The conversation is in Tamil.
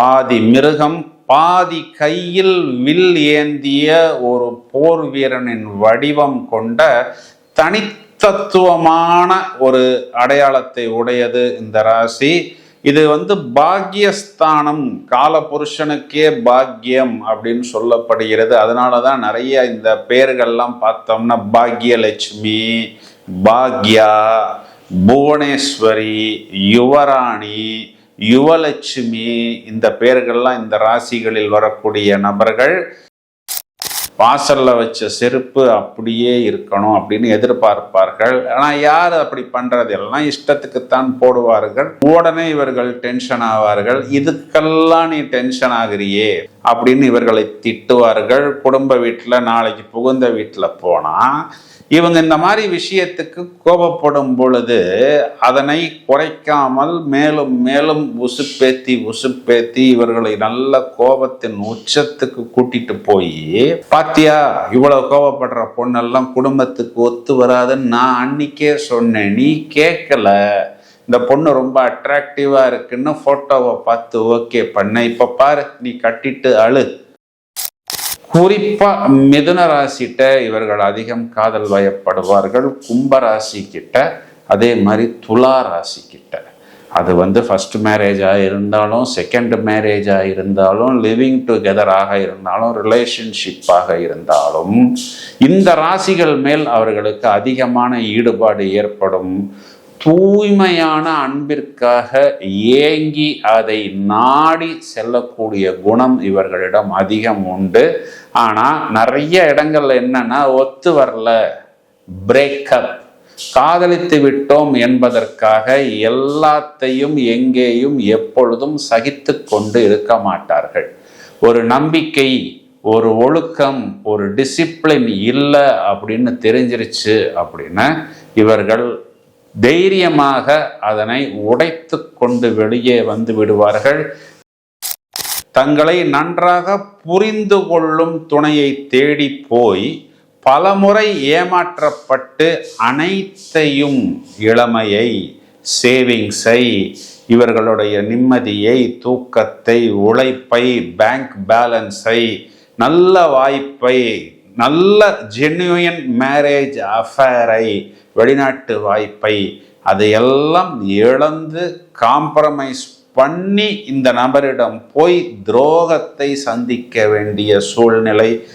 பாதி மிருகம் பாதி கையில் வில் ஏந்திய ஒரு போர் வீரனின் வடிவம் கொண்ட தனித்தத்துவமான ஒரு அடையாளத்தை உடையது இந்த ராசி. இது பாக்யஸ்தானம், கால புருஷனுக்கே பாக்யம் அப்படின்னு சொல்லப்படுகிறது. அதனாலதான் நிறைய இந்த பெயர்கள்லாம் பார்த்தோம்னா பாக்யலட்சுமி, பாக்யா, புவனேஸ்வரி, யுவராணி, யுவலட்சுமி, இந்த பெயர்கள்லாம் இந்த ராசிகளில் வரக்கூடிய நபர்கள் வாசல்ல வச்ச செருப்பு அப்படியே இருக்கணும் அப்படின்னு எதிர்பார்ப்பார்கள். ஆனா யார் அப்படி பண்றது? எல்லாம் இஷ்டத்துக்குத்தான் போடுவார்கள். உடனே இவர்கள் டென்ஷன் ஆவார்கள். இதுக்கெல்லாம் நீ டென்ஷன் ஆகிறியே அப்படின்னு இவர்களை திட்டுவார்கள். குடும்ப வீட்டுல நாளைக்கு புகுந்த வீட்டுல போனா இவங்க இந்த மாதிரி விஷயத்துக்கு கோபப்படும் பொழுது அதனை குறைக்காமல் மேலும் மேலும் உசுப்பேத்தி இவர்களை நல்ல கோபத்தின் உச்சத்துக்கு கூட்டிட்டு போய், பாத்தியா இவ்வளவு கோபப்படுற பொண்ணெல்லாம் குடும்பத்துக்கு ஒத்து வராதுன்னு நான் அன்னைக்கே சொன்னேன், நீ கேட்கல, இந்த பொண்ணு ரொம்ப அட்ராக்டிவா இருக்குன்னு போட்டோவை பார்த்து ஓகே பண்ண, இப்ப பாரு நீ கட்டிட்டு அழு. குறிப்பா மிதுன ராசிட்ட இவர்கள் அதிகம் காதல் வயப்படுவார்கள். கும்பராசி கிட்ட, அதே மாதிரி துலா ராசி கிட்ட. அது ஃபர்ஸ்ட் மேரேஜாக இருந்தாலும், செகண்ட் மேரேஜாக இருந்தாலும், லிவிங் டுகெதராக இருந்தாலும், ரிலேஷன்ஷிப்பாக இருந்தாலும், இந்த ராசிகள் மேல் அவர்களுக்கு அதிகமான ஈடுபாடு ஏற்படும். தூய்மையான அன்பிற்காக ஏங்கி அதை நாடி செல்லக்கூடிய குணம் இவர்களிடம் அதிகம் உண்டு. ஆனா நிறைய இடங்கள்ல என்னன்னா ஒத்து வரல, பிரேக்கப், காதலித்து விட்டோம் என்பதற்காக எல்லாத்தையும் எங்கேயும் எப்பொழுதும் சகித்து கொண்டு இருக்க மாட்டார்கள். ஒரு நம்பிக்கை, ஒரு ஒழுக்கம், ஒரு டிசிப்ளின் இல்லை அப்படின்னு தெரிஞ்சிருச்சு அப்படின்னா இவர்கள் தைரியமாக அதனை உடைத்து கொண்டு வெளியே வந்து விடுவார்கள். தங்களை நன்றாக புரிந்து கொள்ளும் துணையை தேடி போய் பலமுறை ஏமாற்றப்பட்டு அனைத்தையும், இளமையை, சேவிங்ஸை, இவர்களுடைய நிம்மதியை, தூக்கத்தை, உழைப்பை, பேங்க் பேலன்ஸை, நல்ல வாய்ப்பை, நல்ல ஜென்யூன் மேரேஜ் அஃபேரை, வெளிநாட்டு வாய்ப்பை, அதையெல்லாம் இழந்து காம்ப்ரமைஸ் பண்ணி இந்த நபரிடம் போய் துரோகத்தை சந்திக்க வேண்டிய சூழ்நிலை